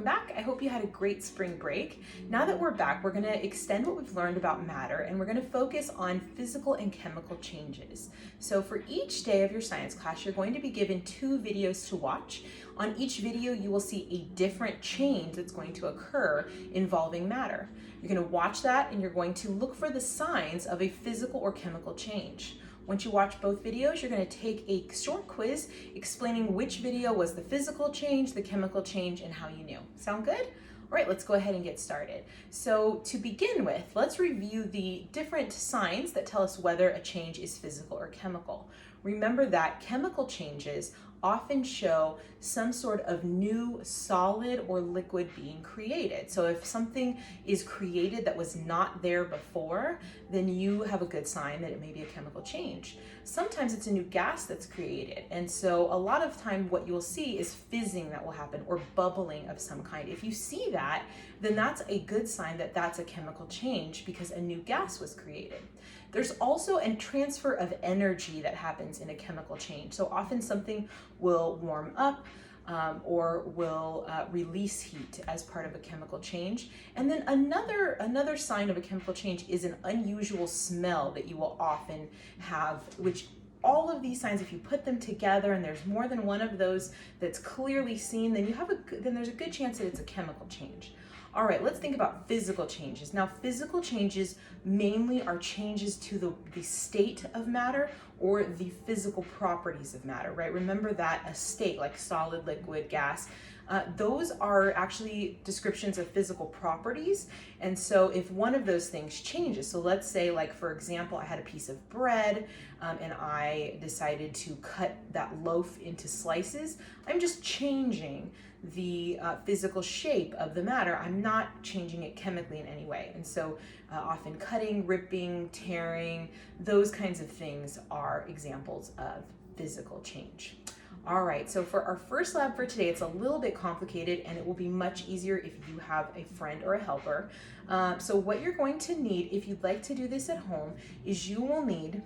back. I hope you had a great spring break. Now that we're back, we're gonna extend what we've learned about matter, and we're gonna focus on physical and chemical changes. So for each day of your science class, you're going to be given 2 videos to watch. On each video, you will see a different change that's going to occur involving matter. You're gonna watch that, and you're going to look for the signs of a physical or chemical change. Once you watch both videos, you're going to take a short quiz explaining which video was the physical change, the chemical change, and how you knew. Sound good? All right, let's go ahead and get started. So to begin with, let's review the different signs that tell us whether a change is physical or chemical. Remember that chemical changes often show some sort of new solid or liquid being created. So if something is created that was not there before, then you have a good sign that it may be a chemical change. Sometimes it's a new gas that's created. And so a lot of time what you'll see is fizzing that will happen or bubbling of some kind. If you see that, then that's a good sign that that's a chemical change because a new gas was created. There's also a transfer of energy that happens in a chemical change. So often something will warm up or will release heat as part of a chemical change. And then another sign of a chemical change is an unusual smell that you will often have, which all of these signs, if you put them together and there's more than one of those that's clearly seen, then there's a good chance that it's a chemical change. All right, let's think about physical changes. Now, physical changes mainly are changes to the state of matter or the physical properties of matter, right? Remember that a state like solid, liquid, gas, those are actually descriptions of physical properties. And so if one of those things changes, so let's say like, for example, I had a piece of bread and I decided to cut that loaf into slices, I'm just changing the physical shape of the matter. I'm not changing it chemically in any way. And so often cutting, ripping, tearing, those kinds of things are examples of physical change. All right, so for our first lab for today, it's a little bit complicated and it will be much easier if you have a friend or a helper. So what you're going to need, if you'd like to do this at home, is you will need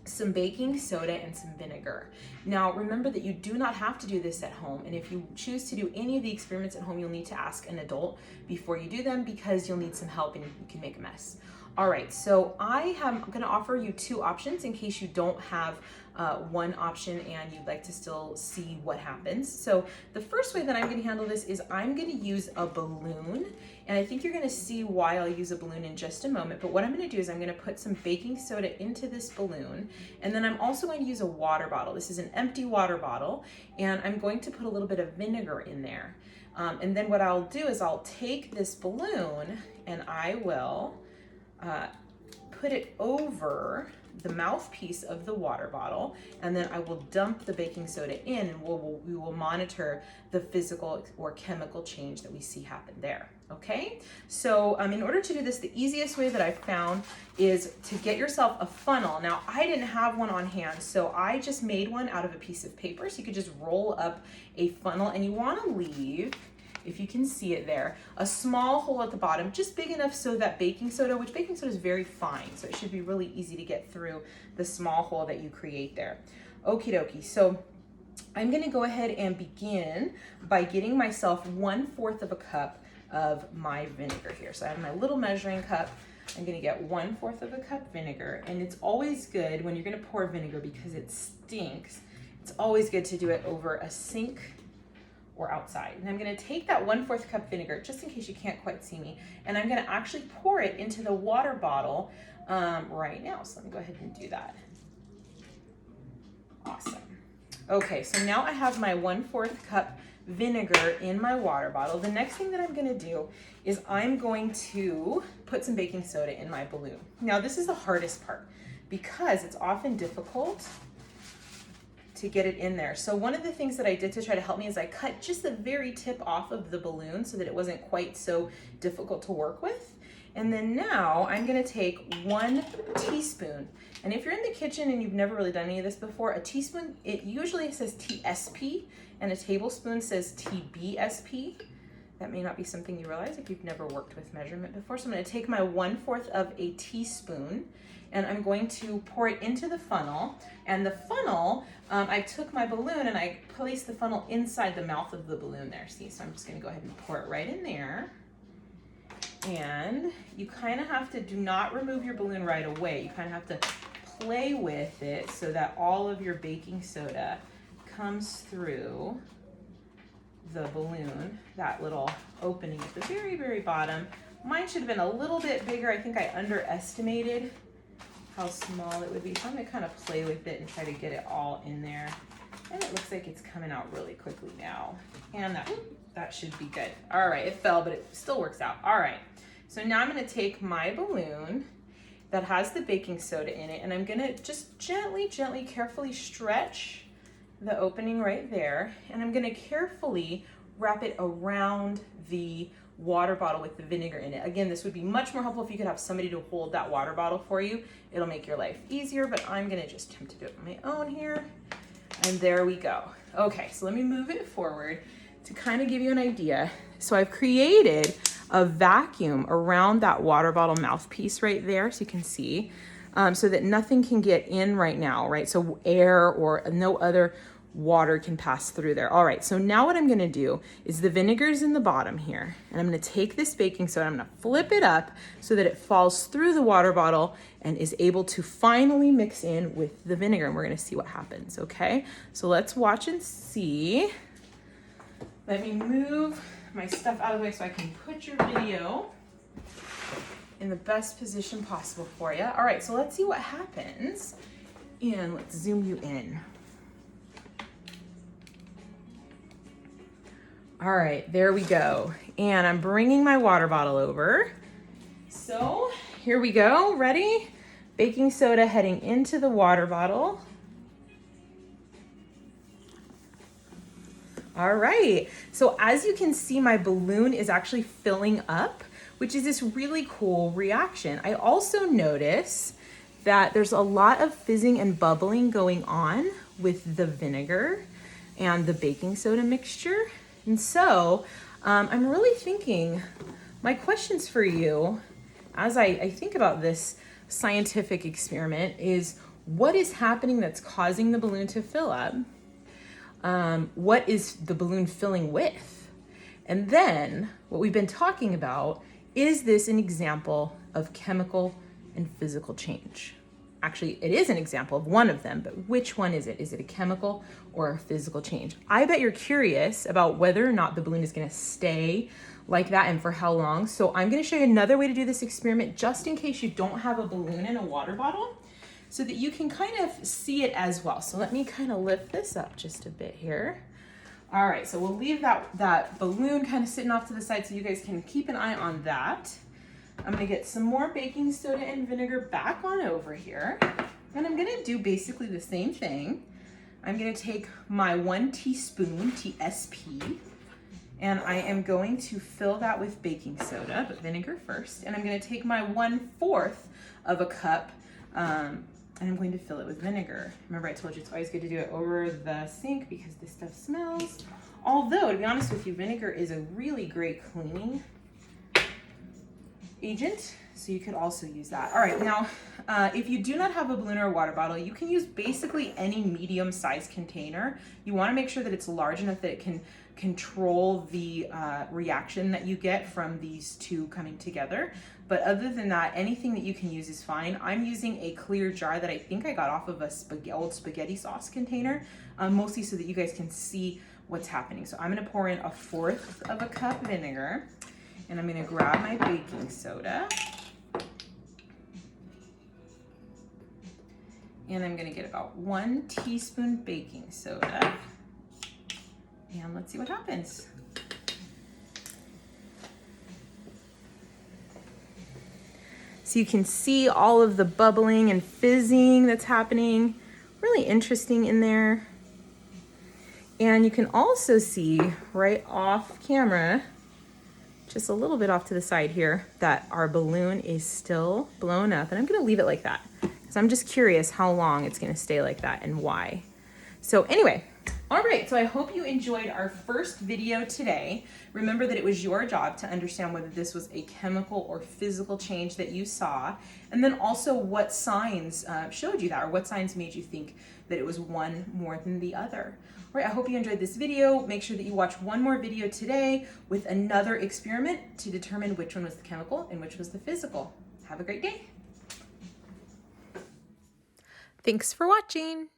some baking soda and some vinegar. Now remember that you do not have to do this at home, and if you choose to do any of the experiments at home, you'll need to ask an adult before you do them because you'll need some help and you can make a mess. All right, so I'm gonna offer you 2 options in case you don't have one option and you'd like to still see what happens. So the first way that I'm gonna handle this is I'm gonna use a balloon, and I think you're gonna see why I'll use a balloon in just a moment, but what I'm gonna do is I'm gonna put some baking soda into this balloon, and then I'm also going to use a water bottle. This is an empty water bottle, and I'm going to put a little bit of vinegar in there. And then what I'll do is I'll take this balloon and I will put it over the mouthpiece of the water bottle, and then I will dump the baking soda in, and we will monitor the physical or chemical change that we see happen there. Okay, so in order to do this, the easiest way that I've found is to get yourself a funnel. Now, I didn't have one on hand, so I just made one out of a piece of paper. So you could just roll up a funnel, and you want to leave, if you can see it there, a small hole at the bottom, just big enough so that baking soda, which baking soda is very fine, so it should be really easy to get through the small hole that you create there. Okie dokie, so I'm gonna go ahead and begin by getting myself 1/4 of a cup of my vinegar here. So I have my little measuring cup. I'm gonna get 1/4 of a cup vinegar, and it's always good when you're gonna pour vinegar because it stinks. It's always good to do it over a sink or outside. And I'm gonna take that 1/4 cup vinegar, just in case you can't quite see me, and I'm gonna actually pour it into the water bottle right now. So let me go ahead and do that. Awesome. Okay, so now I have my 1/4 cup vinegar in my water bottle. The next thing that I'm gonna do is I'm going to put some baking soda in my balloon. Now this is the hardest part because it's often difficult to get it in there. So one of the things that I did to try to help me is I cut just the very tip off of the balloon so that it wasn't quite so difficult to work with. And then now I'm gonna take 1 teaspoon. And if you're in the kitchen and you've never really done any of this before, a teaspoon, it usually says TSP and a tablespoon says TBSP. That may not be something you realize if you've never worked with measurement before. So I'm going to take my 1/4 of a teaspoon and I'm going to pour it into the funnel. And the funnel, I took my balloon and I placed the funnel inside the mouth of the balloon there. See, so I'm just going to go ahead and pour it right in there. And you kind of have to, do not remove your balloon right away. You kind of have to play with it so that all of your baking soda comes through the balloon, that little opening at the very, very bottom. Mine should have been a little bit bigger. I think I underestimated how small it would be. So I'm gonna kind of play with it and try to get it all in there. And it looks like it's coming out really quickly now. And that should be good. All right, it fell, but it still works out. All right, so now I'm gonna take my balloon that has the baking soda in it, and I'm gonna just gently, carefully stretch the opening right there. And I'm gonna carefully wrap it around the water bottle with the vinegar in it. Again, this would be much more helpful if you could have somebody to hold that water bottle for you. It'll make your life easier, but I'm gonna just attempt to do it on my own here. And there we go. Okay, so let me move it forward to kind of give you an idea. So I've created a vacuum around that water bottle mouthpiece right there, so you can see, so that nothing can get in right now, right? So air or no other water can pass through there. All right, so now what I'm gonna do is the vinegar's in the bottom here, and I'm gonna take this baking soda, I'm gonna flip it up so that it falls through the water bottle and is able to finally mix in with the vinegar, and we're gonna see what happens, okay? So let's watch and see. Let me move my stuff out of the way so I can put your video in the best position possible for you. All right, so let's see what happens, and let's zoom you in. All right, there we go. And I'm bringing my water bottle over. So here we go, ready? Baking soda heading into the water bottle. All right, so as you can see, my balloon is actually filling up, which is this really cool reaction. I also notice that there's a lot of fizzing and bubbling going on with the vinegar and the baking soda mixture. And so I'm really thinking, my questions for you as I think about this scientific experiment is, what is happening that's causing the balloon to fill up? What is the balloon filling with? And then what we've been talking about, is this an example of chemical and physical change? Actually, it is an example of one of them, but which one is it? Is it a chemical or a physical change? I bet you're curious about whether or not the balloon is gonna stay like that and for how long. So I'm gonna show you another way to do this experiment just in case you don't have a balloon in a water bottle, so that you can kind of see it as well. So let me kind of lift this up just a bit here. All right, so we'll leave that balloon kind of sitting off to the side so you guys can keep an eye on that. I'm gonna get some more baking soda and vinegar back on over here. And I'm gonna do basically the same thing. I'm gonna take my 1 teaspoon, TSP, and I am going to fill that with baking soda, but vinegar first. And I'm gonna take my 1/4 of a cup, and I'm going to fill it with vinegar. Remember, I told you it's always good to do it over the sink because this stuff smells. Although, to be honest with you, vinegar is a really great cleaning agent, so you could also use that. All right, now, if you do not have a balloon or a water bottle, you can use basically any medium-sized container. You wanna make sure that it's large enough that it can control the reaction that you get from these two coming together. But other than that, anything that you can use is fine. I'm using a clear jar that I think I got off of a old spaghetti sauce container, mostly so that you guys can see what's happening. So I'm gonna pour in 1/4 of a cup vinegar, and I'm gonna grab my baking soda, and I'm gonna get about 1 teaspoon baking soda, and let's see what happens. So you can see all of the bubbling and fizzing that's happening. Really interesting in there. And you can also see right off camera, just a little bit off to the side here, that our balloon is still blown up. And I'm gonna leave it like that, because I'm just curious how long it's gonna stay like that and why. So anyway, All right, so I hope you enjoyed our first video today. Remember that it was your job to understand whether this was a chemical or physical change that you saw, and then also what signs showed you that, or what signs made you think that it was one more than the other. All right, I hope you enjoyed this video. Make sure that you watch one more video today with another experiment to determine which one was the chemical and which was the physical. Have a great day. Thanks for watching.